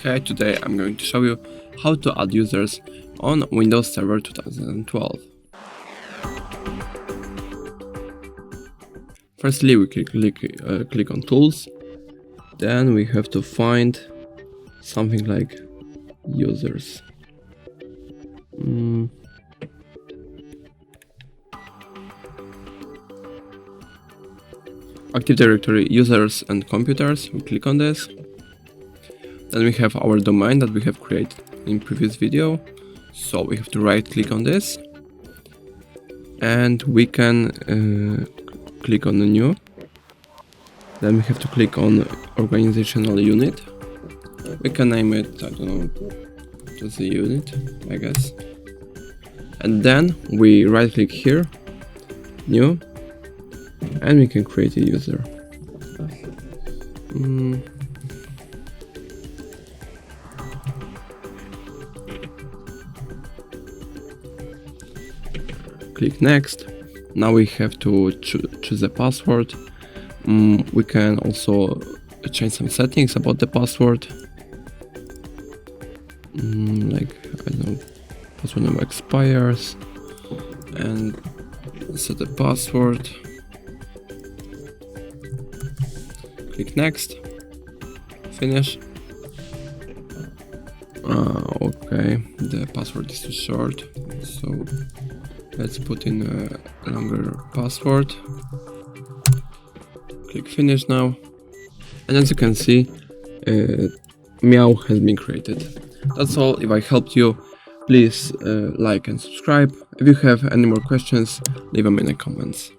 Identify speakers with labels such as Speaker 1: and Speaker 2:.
Speaker 1: Hey, today I'm going to show you how to add users on Windows Server 2012. Firstly, we click on Tools, then we have to find something like Users. Active Directory Users and Computers, we click on this. Then we have our domain that we have created in previous video, so we have to right click on this and we can click on the new. Then we have to click on organizational unit. We can name it, I don't know, just a unit, I guess. And then we right click here, new, and we can create a user. Click next. Now we have to choose a password. We can also change some settings about the password. Like, I don't know, password number expires, and set the password. Click next. Finish. Okay, the password is too short, so let's put in a longer password. Click finish now. And as you can see, Meow has been created. That's all. If I helped you, please like and subscribe. If you have any more questions, leave them in the comments.